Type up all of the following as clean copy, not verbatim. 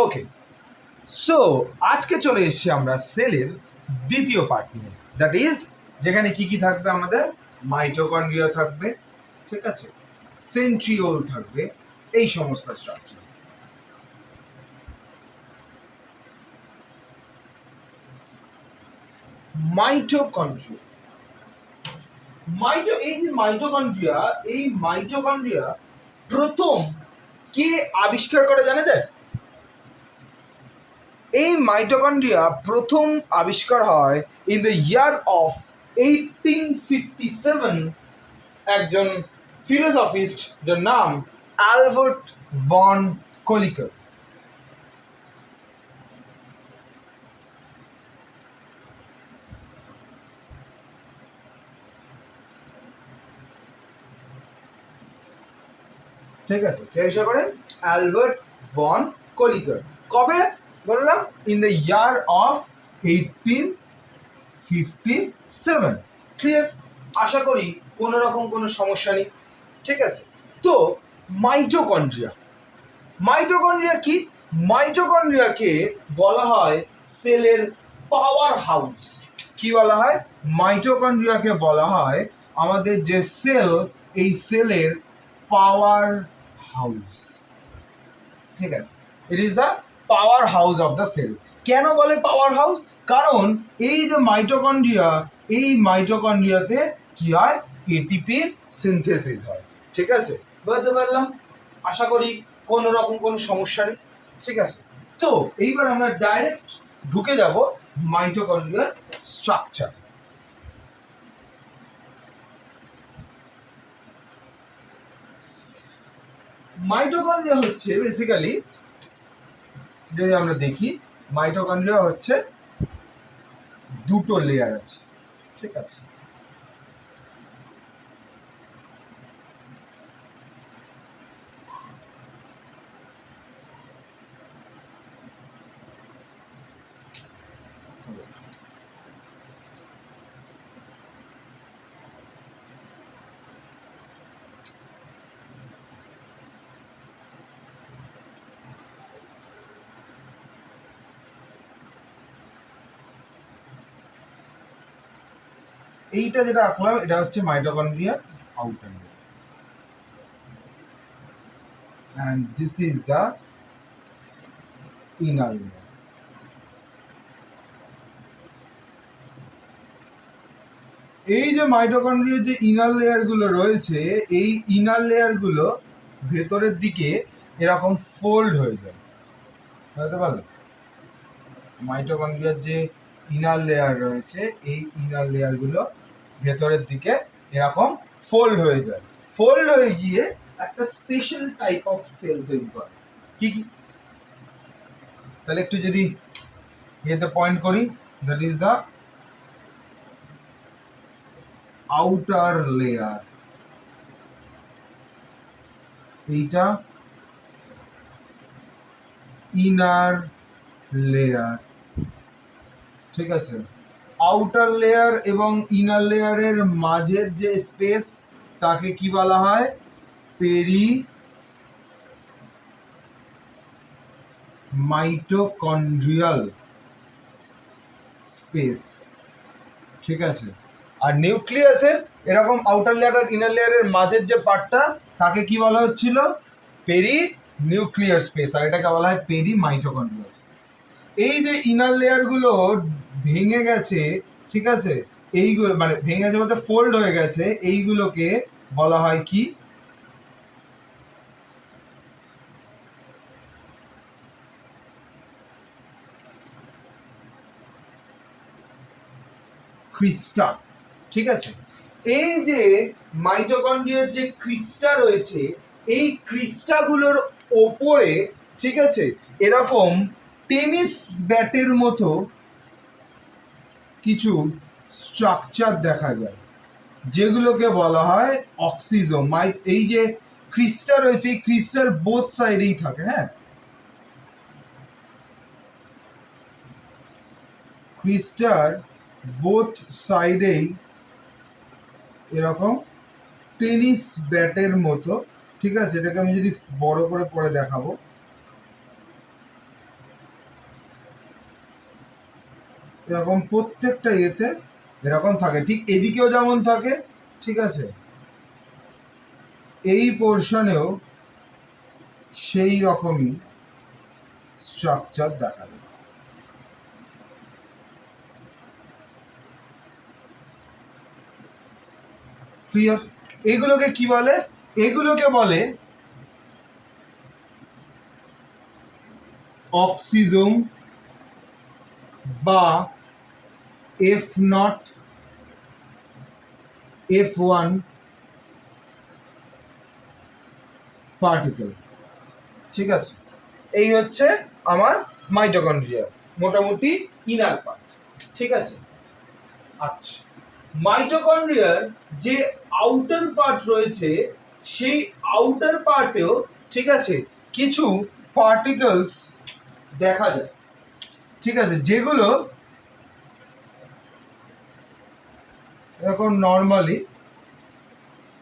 ওকে, so আজকে চলে এসেছি আমরা সেলের দ্বিতীয় পার্ট নিয়ে, দ্যাট ইজ যেখানে কি কি থাকবে আমাদের মাইটোকন্ড্রিয়া থাকবে, ঠিক আছে, সেন্ট্রিওল থাকবে, এই সমস্ত স্ট্রাকচার। মাইটোকন্ড্রিয়া এই যে মাইটোকন্ড্রিয়া প্রথম কে আবিষ্কার করে জানা যায়? এই মাইটোকন্ড্রিয়া প্রথম আবিষ্কার হয় ইন দ্য ইয়ার অফ 1857 একজন ফিলোসফিস্ট যার নাম অ্যালবার্ট ভন কলিকার। ঠিক আছে, কে আবিষ্কার করেন? Albert von Kolliker. কবে বললাম? In the year of 1857। Clear? আশা করি কোনো রকম কোনো সমস্যা নেই। ঠিক আছে, তো মাইটোকন্ড্রিয়া কি? মাইটোকন্ড্রিয়াকে বলা হয় সেলের পাওয়ার হাউস। কি বলা হয়? মাইটোকন্ড্রিয়াকে বলা হয় আমাদের যে সেল, এই সেলের পাওয়ার হাউস। ঠিক আছে, it is the power house of the cell. কেন বলে পাওয়ার হাউস? কারণ এই যে এই মাইটোকন্ড্রিয়াতে কি হয়? এটিপির সিনথেসিস হয়। ঠিক আছে, বুঝতে পারলাম? আশা করি কোনো রকম কোনো সমস্যা নেই। ঠিক আছে, তো এইবার আমরা ডাইরেক্ট ঢুকে যাব মাইটোকন্ড্রিয়ার স্ট্রাকচার। মাইটোকন্ড্রিয়া হচ্ছে বেসিক্যালি, যদি আমরা দেখি, মাইটোকন্ড্রিয়া হচ্ছে দুটো লেয়ার আছে। ঠিক আছে, এইটা যেটা আঁকলাম এটা হচ্ছে মাইটোকন্ড্রিয়ার outer layer, and this is the inner layer. এই যে মাইটোকন্ড্রিয়ার যে ইনার লেয়ার গুলো রয়েছে, এই ইনার লেয়ার গুলো ভেতরের দিকে এরকম ফোল্ড হয়ে যায়। বুঝতে পারলো? মাইটোকন্ড্রিয়ার যে ইনার লেয়ার রয়েছে, এই ইনার লেয়ার গুলো ভেতরের দিকে এরকম ফোল্ড হয়ে যায়। ফোল্ড হয়ে গিয়ে একটা স্পেশাল টাইপ অফ সেল তৈরি করে। কি কি? তাহলে একটু যদি এতে পয়েন্ট করি, that is the outer layer. এইটা ইনার লেয়ার। ঠিক আছে, আউটার লেয়ার এবং ইনার লেয়ারের মাঝের যে স্পেস, তাকে কি বলা হয়? Mitochondrial space. ঠিক আছে, আর নিউক্লিয়াসের এরকম আউটার লেয়ার আর ইনার লেয়ারের মাঝের যে পার্টটা, তাকে কি বলা হচ্ছিল? নিউক্লিয়ার স্পেস, আর এটাকে বলা হয় মাইটোকন্ড্রিয়াল স্পেস। এই যে ইনার লেয়ারগুলো ভেঙে গেছে, ঠিক আছে, এইগুলো মানে ভেঙে গেছে বলতে ফোল্ড হয়ে গেছে, এইগুলোকে বলা হয় কি? ক্রিস্টা। ঠিক আছে, এই যে মাইটোকন্ড্রিয়ার যে ক্রিস্টা রয়েছে, এই ক্রিস্টাগুলোর ওপরে, ঠিক আছে, এরকম টেনিস ব্যাটের মতো কিছু স্ট্রাকচার দেখা যায়, যেগুলোকে বলা হয় অক্সিজোম। এই যে ক্রিস্টা রয়েছে, এই ক্রিস্টার বোথ সাইডেই থাকে। হ্যাঁ, ক্রিস্টার বোথ সাইডেই এরকম টেনিস ব্যাটের মতো। ঠিক আছে, এটাকে আমি যদি বড় করে পরে দেখাবো, এরকম প্রত্যেকটা ইয়েতে এরকম থাকে, ঠিক এদিকেও যেমন থাকে, ঠিক আছে, এই পোর্শনেও সেই রকমই স্ট্রাকচার দেখা যায়। ক্লিয়ার? এগুলোকে কি বলে? এগুলোকে বলে অক্সিজোম বা F0 F1 পার্টিকেল। ঠিক আছে, এই হচ্ছে আমার মাইটোকন্ড্রিয়া, মোটামুটি ইনার পার্ট। ঠিক আছে, আচ্ছা, মাইটোকন্ড্রিয়ার যে আউটার পার্ট রয়েছে সেই আউটার পার্টেও, ঠিক আছে, কিছু পার্টিকেলস দেখা যায়। ঠিক আছে, যেগুলো এরকম নর্মালি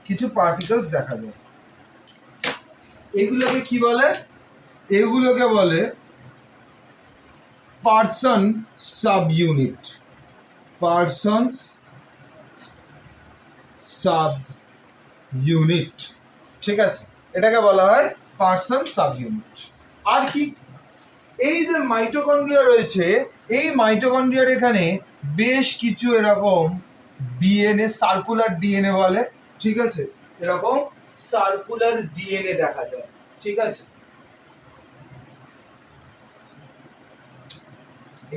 কিছু পার্টিকেলস দেখা যায়। এগুলোকে কি বলে? এগুলোকে বলে person sub unit. Persons sub unit. ঠিক আছে, এটাকে বলা হয় পার্সন সাব ইউনিট। আর কি, এই যে মাইটোকন্ড্রিয়া রয়েছে, এই মাইটোকন্ড্রিয়ার এখানে বেশ কিছু এরকম ডিএনএ, সার্কুলার ডিএনএ বলে। ঠিক আছে, এরকম সার্কুলার ডিএনএ দেখা যায়। ঠিক আছে,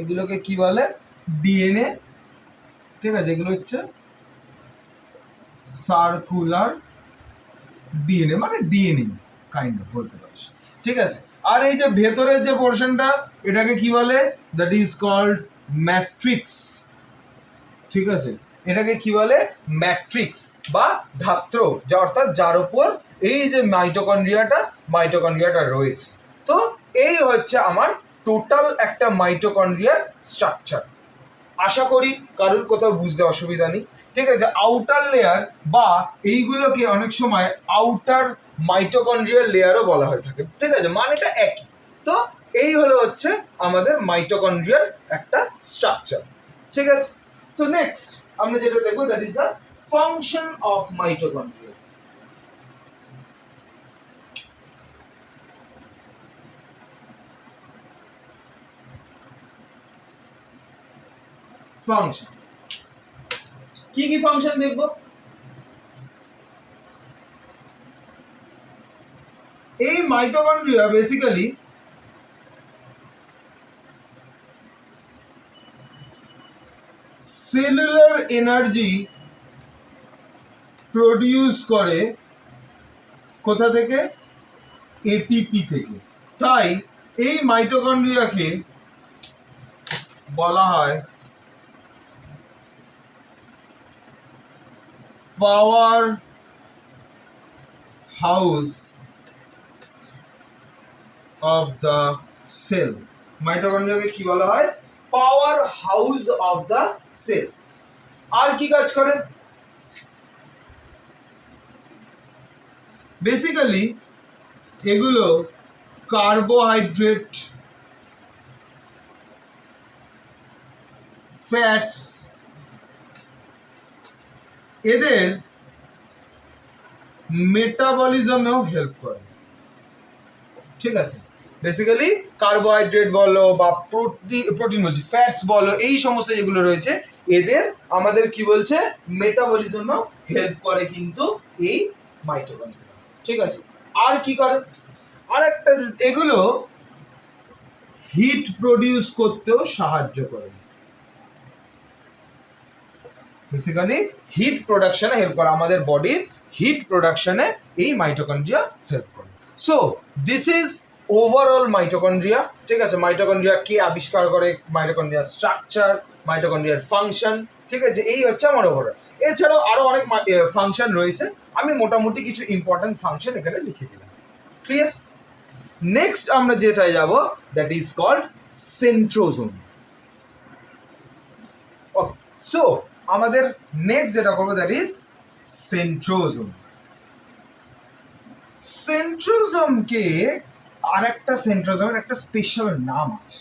এগুলোকে কি বলে? ডিএনএ। ঠিক আছে, এগুলো হচ্ছে সার্কুলার ডিএনএ, মানে ডিএনএ কাইন্ড অফ বলতে পারিস। ঠিক আছে, আর এই যে ভেতরের যে পোর্শনটা, এটাকে কি বলে? That is called matrix. ঠিক আছে, এটাকে কি বলে? ম্যাট্রিক্স বা ধাত্র, যা অর্থাৎ যার উপর এই যে মাইটোকন্ড্রিয়াটা রয়েছে। তো এই হচ্ছে আমার টোটাল একটা মাইটোকন্ড্রিয়ার স্ট্রাকচার। আশা করি কারোর কোথাও বুঝতে অসুবিধা নেই। ঠিক আছে, আউটার লেয়ার বা এইগুলোকে অনেক সময় আউটার মাইটোকন্ড্রিয়াল লেয়ারও বলা হয়ে থাকে। ঠিক আছে, মানেটা একই। তো এই হলো হচ্ছে আমাদের মাইটোকন্ড্রিয়ার একটা স্ট্রাকচার। ঠিক আছে, তো নেক্সট আমরা যেটা দেখবো, that is the function of mitochondria. Function কি কি ফাংশন দেখবো? এই mitochondria basically cellular energy produce করে কোথা থেকে? এটিপি থেকে। তাই এই মাইটোকন্ড্রিয়াকে বলা হয় power house of the cell. মাইটোকন্ড্রিয়াকে কি বলা হয়? Power house of the cell. আর কি কাজ করে? বেসিক্যালি এগুলো কার্বোহাইড্রেট, ফ্যাটস, এদের মেটাবলিজমেও হেল্প করে। ঠিক আছে, বেসিক্যালি কার্বোহাইড্রেট বলো বা প্রোটিন বলছি, ফ্যাটস বলো, এই সমস্ত যেগুলো রয়েছে, এদের আমাদের কি বলছে? মেটাবলিজমেও হেল্প করে কিন্তু এই মাইটোকন্ড্রিয়া। ঠিক আছে, আর কি করে? আর একটা, এগুলো হিট প্রডিউস করতেও সাহায্য করে। বেসিক্যালি হিট প্রোডাকশনে হেল্প করে, আমাদের বডির হিট প্রোডাকশনে এই মাইটোকন্ড্রিয়া হেল্প করে। So this is overall mitochondria. ঠিক আছে, মাইটোকন্ড্রিয়া কে আবিষ্কার করে, মাইটোকন্ড্রিয়ার স্ট্রাকচার, মাইটোকন্ড্রিয়ার ফাংশন। ঠিক আছে, এই হচ্ছে আমার ওভারঅল। এছাড়াও আরো অনেক ফাংশন রয়েছে, আমি মোটামুটি কিছু ইম্পর্টেন্ট ফাংশন এখানে লিখে দিলাম। ক্লিয়ার? নেক্সট আমরা যেটায় যাব, that is called centrosome. Okay, so আমাদের নেক্সট যেটা করবো, দ্যাট ইজ সেন্ট্রোজোম। সেন্ট্রোজোমকে আর একটা, সেন্ট্রোজোমের একটা স্পেশাল নাম আছে।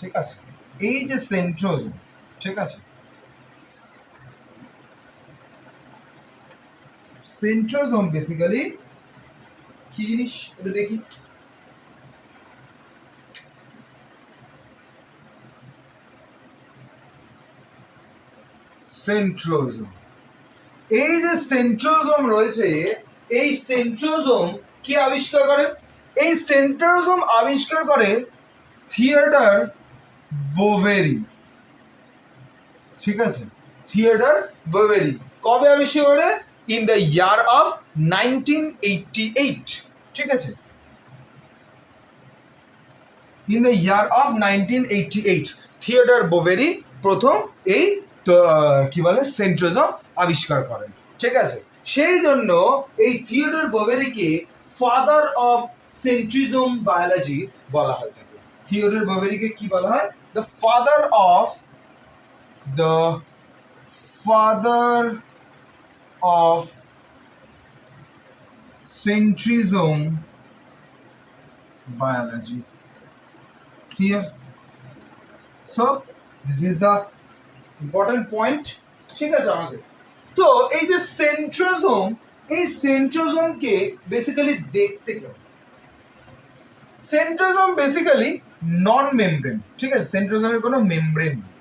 ঠিক আছে, এই যে সেন্ট্রোজোম, ঠিক আছে, সেন্ট্রোজোম বেসিক্যালি কি জিনিস এটা দেখি। সেন্ট্রোজোম, এই যে সেন্ট্রোজোম রয়েছে, এই সেন্ট্রোজোম কি আবিষ্কার করে? এই সেন্ট্রোজোম আবিষ্কার করে থিওডর বোভেরি, ঠিক আছে, থিওডর বোভেরি। কবে আবিষ্কার করে? ইন দ্য ইয়ার অফ 1988, ঠিক আছে, in the year of 1988 Theodore Boveri প্রথম এই কি বলে সেন্ট্রোজোম আবিষ্কার করেন, ঠিক আছে। সেই জন্য এই থিওডর বোভেরিকে ফাদার অফ সেন্ট্রিজম বায়োলজি বলা হয় থাকে। থিওডর বোভেরিকে কি বলা হয়? The father of centrism biology. Clear? So this is the important point, ঠিক আছে আমাদের। তো এই যে সেন্ট্রোজোম, এই সেন্ট্রোজোমকে বেসিক্যালি দেখতে কেমন? সেন্ট্রোজোম বেসিক্যালি নন মেমব্রেন, ঠিক আছে, সেন্ট্রোজোমের কোনো মেমব্রেন নেই।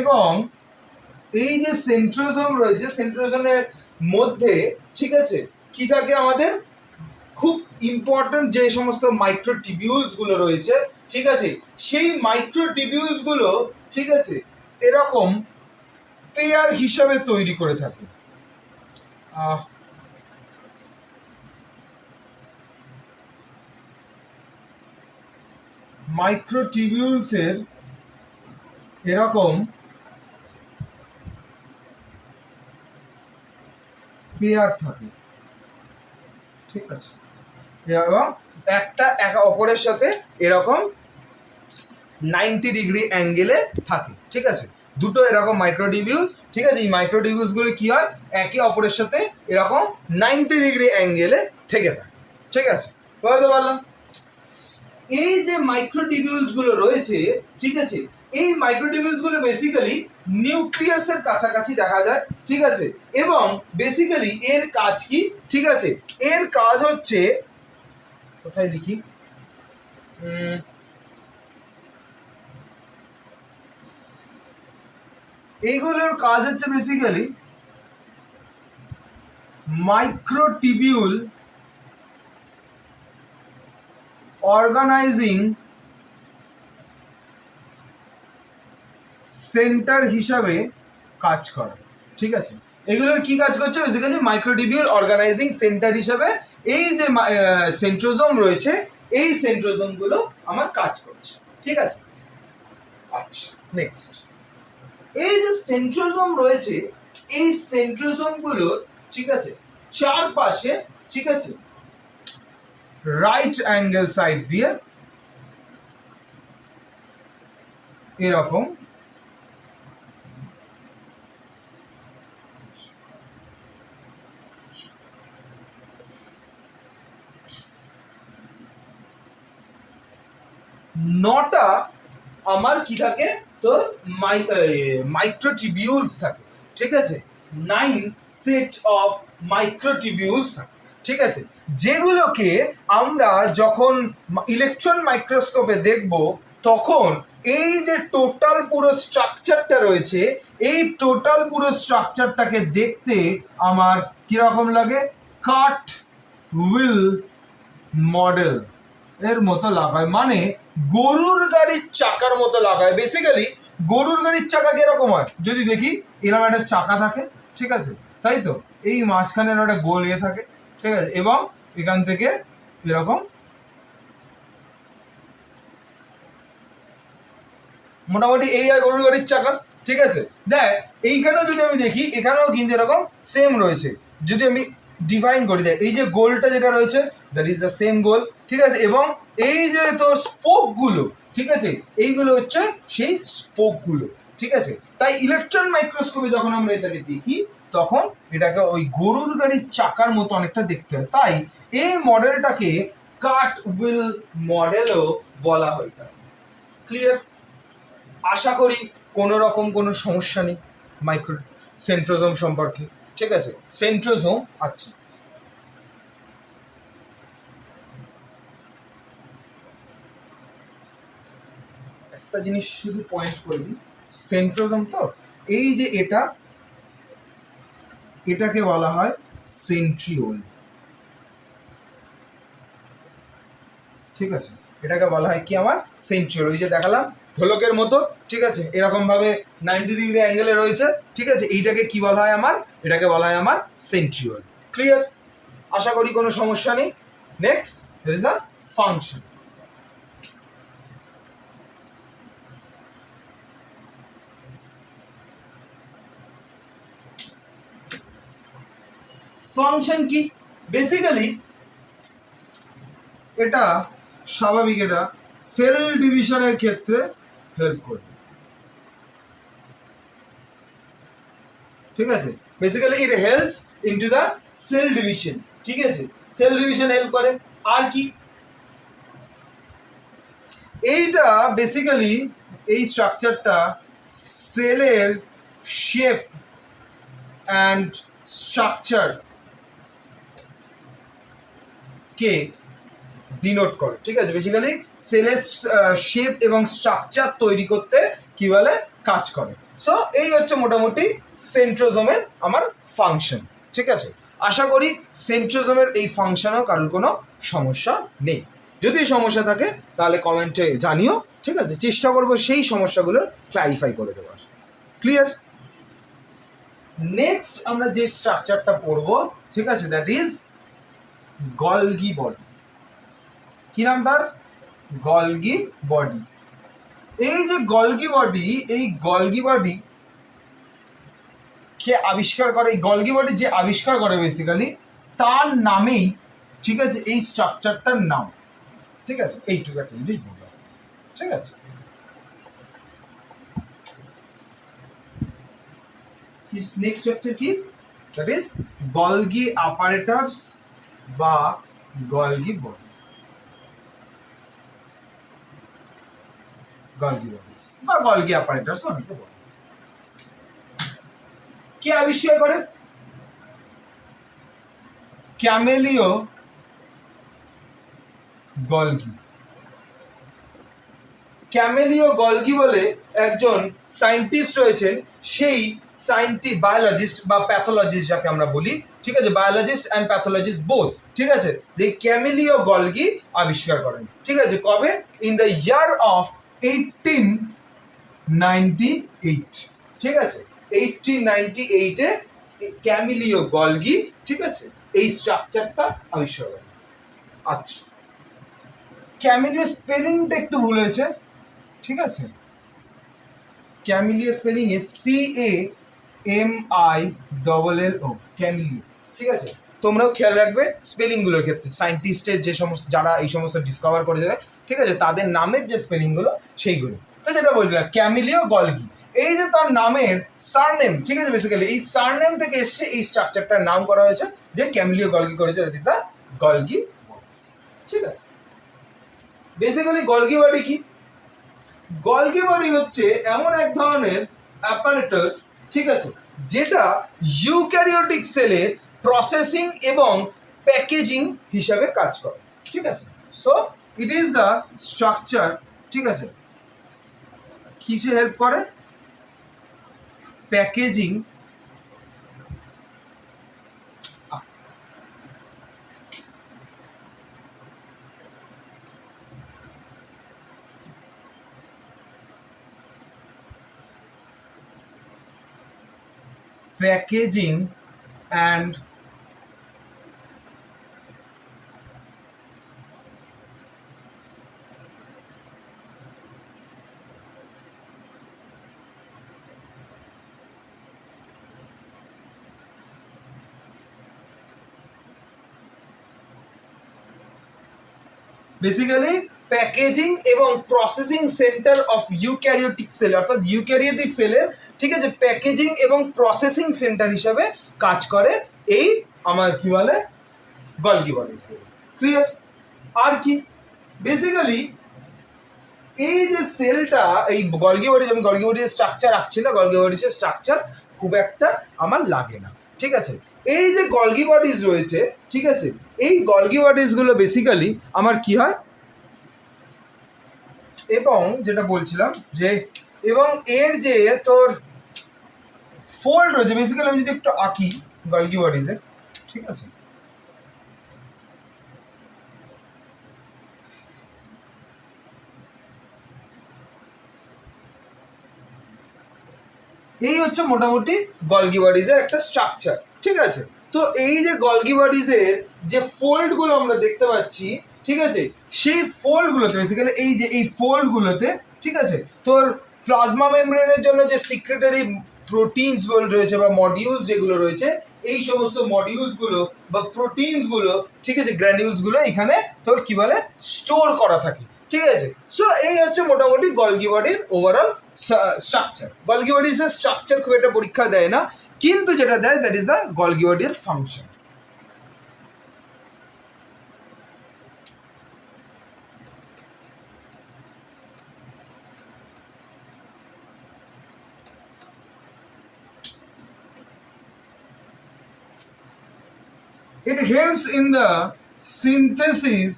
এবং এই যে সেন্ট্রোজোম রয়েছে, সেন্ট্রোজোমের মধ্যে, ঠিক আছে, কি থাকে আমাদের? খুব ইম্পর্টেন্ট যে সমস্ত মাইক্রোটিবিউলস গুলো রয়েছে, ঠিক আছে, সেই মাইক্রোটিবিউলস গুলো, ঠিক আছে, এরকম পেয়ার হিসাবে তৈরি করে থাকে। মাইক্রোটিবিউলস এর এরকম পেয়ার থাকে, ঠিক আছে, এবং একটা একে অপরের সাথে এরকম 90 ডিগ্রি অ্যাঙ্গেলে থাকে, ঠিক আছে, দুটো এরকম মাইক্রোটিবিউলস, ঠিক আছে। এই মাইক্রোটিবিউলস গুলো কি হয়? একে অপরের সাথে এরকম 90 ডিগ্রি অ্যাঙ্গেলে থেকে থাকে, ঠিক আছে, বুঝতে পারলাম? এই যে মাইক্রোটিবিউলস গুলো রয়েছে, ঠিক আছে, এই মাইক্রোটিবিউলস গুলো বেসিক্যালি নিউক্লিয়াসের কাছাকাছি দেখা যায়, ঠিক আছে, এবং বেসিক্যালি এর কাজ কি? ঠিক আছে, এর কাজ হচ্ছে, কোথায় লিখি, এইগুলোর কাজ হচ্ছে বেসিক্যালি মাইক্রোটিবিউল অর্গানাইজিং সেন্টার হিসাবে কাজ করে, ঠিক আছে। এগুলোর কি কাজ করছে? বেসিক্যালি মাইক্রোটিবিউল অর্গানাইজিং সেন্টার হিসাবে এই যে সেন্ট্রোজোম রয়েছে, এই সেন্ট্রোজোম গুলো আমার কাজ করছে, ঠিক আছে। আচ্ছা, নেক্সট, এই যে সেন্ট্রোজোম রয়েছে, এই সেন্ট্রোজোম গুলোর, ঠিক আছে, চারপাশে, ঠিক আছে, রাইট অ্যাঙ্গেল সাইড দিয়ে এরকম নটা আমার কি থাকে? তো মাইক্রোটিবিউলস থাকে, ঠিক আছে, 9 সেট অফ মাইক্রোটিবিউলস থাকে, ঠিক আছে, যেগুলোকে আমরা যখন ইলেকট্রন মাইক্রোস্কোপে দেখব, তখন এই যে টোটাল পুরো স্ট্রাকচারটা রয়েছে, এই টোটাল পুরো স্ট্রাকচারটাকে দেখতে আমার কিরকম লাগে? কাট হুইল মডেল এর মতো লাগায়, মানে গরুর গাড়ির চাকার মতো লাগায়। বেসিক্যালি গরুর গাড়ির চাকা কিরকম হয়? যদি দেখি এরকম একটা চাকা থাকে, ঠিক আছে, তাই তো, এই মাঝখানে একটা গোল ইয়ে থাকে, ঠিক আছে, এবং এখান থেকে এরকম মোটামুটি এই হয় গরুর গাড়ির চাকা, ঠিক আছে। দেখ এইখানেও যদি আমি দেখি, এখানেও কিন্তু এরকম সেম রয়েছে। যদি আমি ডিফাইন করি, দেখ এই যে গোলটা যেটা রয়েছে, দ্যাট ইজ দ্য সেম গোল, ঠিক আছে, এবং এই যে তোর স্পোকগুলো, ঠিক আছে, এইগুলো হচ্ছে সেই স্পোকগুলো, ঠিক আছে। তাই ইলেকট্রন মাইক্রোস্কোপে যখন আমরা এটাকে দেখি, তখন এটাকে ওই গরুর গাড়ির চাকার মতো অনেকটা দেখতে হয়, তাই এই মডেলটাকে কাট হুইল মডেলও বলা হয় থাকে। ক্লিয়ার? আশা করি কোনো রকম কোনো সমস্যা নেই মাইক্রো সেন্ট্রোজোম সম্পর্কে। ঠিক আছে, সেন্ট্রোজোম। আচ্ছা, একটা জিনিস শুধু পয়েন্ট করবি, সেন্ট্রোজোম তো এই যে এটাকে বলা হয় সেন্ট্রিওল। ঠিক আছে, এটাকে বলা হয় কি আমার সেন্ট্রিওল। ওই যে দেখালাম ঢোলকের মতো, ঠিক আছে, এরকম ভাবে 90 ডিগ্রি অ্যাঙ্গেলে রয়েছে। ঠিক আছে, এইটাকে কি বলা হয় আমার, এটাকে বলা হয় আমার সেন্ট্রিওল। ক্লিয়ার? আশা করি কোনো সমস্যা নেই। Next is the function. Function কি? বেসিক্যালি এটা স্বাভাবিক, এটা সেল ডিভিশনের ক্ষেত্রে হেল্প করবে। ঠিক আছে, basically it helps into the cell division. ঠিক আছে, সেল ডিভিশন হেল্প করে। আর কি? এইটা বেসিক্যালি এই স্ট্রাকচারটা সেলের shape and structure K denote করে। ঠিক আছে, বেসিক্যালি সেলের শেপ এবং স্ট্রাকচার তৈরি করতে কি বলে কাজ করে। সো এই হচ্ছে মোটামুটি সেন্ট্রোজোমের আমার ফাংশন। ঠিক আছে, আশা করি সেন্ট্রোজোমের এই ফাংশনেও কারোর কোনো সমস্যা নেই। যদি সমস্যা থাকে তাহলে কমেন্টে জানিও। ঠিক আছে, চেষ্টা করবো সেই সমস্যাগুলো ক্লারিফাই করে দেওয়ার। ক্লিয়ার? নেক্সট আমরা যে স্ট্রাকচারটা পড়বো, ঠিক আছে, দ্যাট ইজ গলগি বডি। কি নাম তার? Golgi body. এই যে গলগি বডি, এই গলগি বডি কে আবিষ্কার করে, এই গলগি বডি যে আবিষ্কার করে বেসিক্যালি তার নামেই, ঠিক আছে, এই স্ট্রাকচারটার নাম। ঠিক আছে, এইটুকু একটা জিনিস বললাম। ঠিক আছে, নেক্সট স্ট্রাকচার কি? দ্যাট ইজ গলগি অ্যাপারেটাস বা গলগি বডি। গলগি বডি বা গলগি অ্যাপারেটাস অনেকে বলে। কে আবিষ্কার করে? ক্যামেলিও গলগি। ক্যামেলিও গলগি বলে একজন সায়েন্টিস্ট রয়েছেন, সেই বায়োলজিস্ট বা প্যাথোলজিস্ট যাকে আমরা বলি। ঠিক আছে, বায়োলজিস্ট অ্যান্ড প্যাথোলজিস্ট বোথ। ঠিক আছে, যে ক্যামেলিও গলগি আবিষ্কার করেন। ঠিক আছে, কবে? In the year of 1898। ঠিক আছে, 1898-এ ক্যামেলিও গলগি, ঠিক আছে, এই স্ট্রাকচারটা আবিষ্কার করেন। আচ্ছা, ক্যামেলিও স্পেলিংটা একটু ভুল হয়েছে। ঠিক আছে, ক্যামিলিও স্পেলিং এ CAMILLO, ক্যামিলিও। ঠিক আছে, তোমরাও খেয়াল রাখবে স্পেলিংগুলোর ক্ষেত্রে, সায়েন্টিস্টের যে সমস্ত যারা এই সমস্ত ডিসকভার করে দেবে, ঠিক আছে, তাদের নামের যে স্পেলিংগুলো সেইগুলো। তো যেটা বলছিলাম ক্যামিলিও গলগি, এই যে তার নামের সারনেম, ঠিক আছে, বেসিক্যালি এই সারনেম থেকে এসছে এই স্ট্রাকচারটার নাম করা হয়েছে যে ক্যামিলিও গলগি করেছে, দ্যাট ইজ আ গলগি। ঠিক আছে, বেসিক্যালি গলগি বডি কি? গলগি বডি হচ্ছে এমন এক ধরনের অ্যাপারেটাস, ঠিক আছে, যেটা ইউক্যারিওটিক সেলের প্রসেসিং এবং প্যাকেজিং হিসাবে কাজ করে। ঠিক আছে, so it is the structure, ঠিক আছে, কিসে হেল্প করে? Packaging packaging and basically packaging এবং processing centre of eukaryotic cell, অর্থাৎ ইউক্যারিওটিক সেলের, ঠিক আছে, প্যাকেজিং এবং প্রসেসিং সেন্টার হিসাবে কাজ করে এই আমার কি বলে গলগি বডিজ। ক্লিয়ার? আর কি বেসিক্যালি এই যে সেলটা, এই গলগি বডিজ, আমি গলগি বডিজের স্ট্রাকচার রাখছি না, গলগি বডিজের স্ট্রাকচার খুব একটা আমার লাগে না, ঠিক আছে। এই যে গলগি বডিজ রয়েছে, ঠিক আছে, এই গলগি বডিজগুলো বেসিক্যালি আমার কি হয়, এবং যেটা বলছিলাম যে এবং এর যে তোর ফোল্ড রয়েছে, বেসিক্যালি আমি যদি একটু আঁকি গলগি বডিজে, ঠিক আছে, এই হচ্ছে মোটামুটি গলগি বডিজের একটা স্ট্রাকচার, ঠিক আছে। তো এই যে গলগি বডিজের যে ফোল্ডগুলো আমরা দেখতে পাচ্ছি, ঠিক আছে, সেই ফোল্ডগুলোতে বেসিক্যালি এই যে এই ফোল্ডগুলোতে, ঠিক আছে, তোর প্লাজমা মেমব্রেনের জন্য যে সিক্রেটারি প্রোটিনস রয়েছে বা মডিউলস যেগুলো রয়েছে, এই সমস্ত মডিউলসগুলো বা প্রোটিনসগুলো, ঠিক আছে, গ্র্যানিউলসগুলো এখানে তোর কি বলে স্টোর করা থাকে, ঠিক আছে। সো এই হচ্ছে মোটামুটি গলগি বডির ওভারঅল স্ট্রাকচার। গলগি বডির স্ট্রাকচার খুব একটা পরীক্ষা দেয় না, কিন্তু যেটা দেয় দ্যাট ইজ দ্য গলগি বডির function. It helps in the synthesis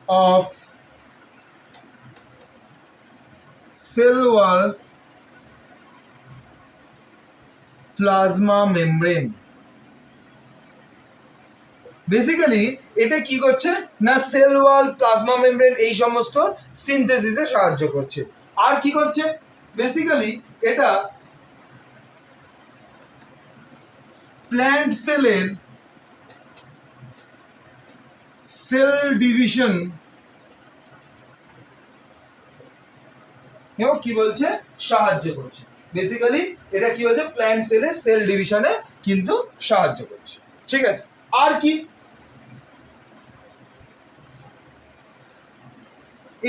of cell wall plasma membrane. Basically এটা কি করছে না, সেল ওয়াল, প্লাজমা মেমব্রেন এই সমস্ত সিনথেসিসে সাহায্য করছে। আর কি করছে বেসিক্যালি এটা প্ল্যান্ট সেলের সেল ডিভিশন এবং কি বলছে সাহায্য করছে। বেসিক্যালি এটা কি হচ্ছে, প্ল্যান্ট সেলের সেল ডিভিশনে কিন্তু সাহায্য করছে, ঠিক আছে। আর কি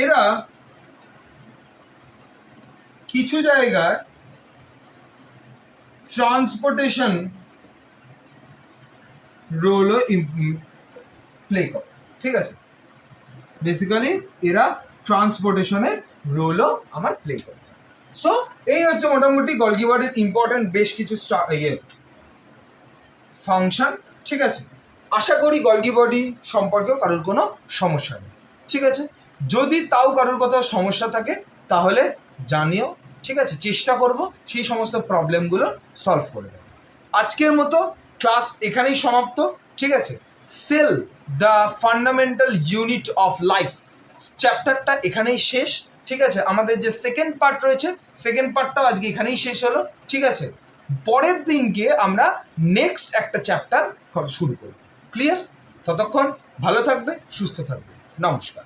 এরা কিছু জায়গায় ট্রান্সপোর্টেশন রোলও প্লে করে, ঠিক আছে। বেসিক্যালি এরা ট্রান্সপোর্টেশনের রোলও আমার প্লে করে। সো এই হচ্ছে মোটামুটি গলগি বডির ইম্পর্টেন্ট বেশ কিছু ফাংশন, ঠিক আছে। আশা করি গলগি বডি সম্পর্কেও কারোর কোনো সমস্যা নেই, ঠিক আছে। যদি তাও কারোর কোথাও সমস্যা থাকে তাহলে জানিও, ঠিক আছে, চেষ্টা করব সেই সমস্ত প্রবলেমগুলো সলভ করে দেবো। আজকের মতো ক্লাস এখানেই সমাপ্ত, ঠিক আছে। Cell the fundamental unit of life চ্যাপ্টারটা এখানেই শেষ, ঠিক আছে। আমাদের যে সেকেন্ড পার্ট রয়েছে, সেকেন্ড পার্টটাও আজকে এখানেই শেষ হলো, ঠিক আছে। পরের দিনকে আমরা নেক্সট একটা চ্যাপ্টার শুরু করব। ক্লিয়ার? ততক্ষণ ভালো থাকবে, সুস্থ থাকবে, নমস্কার।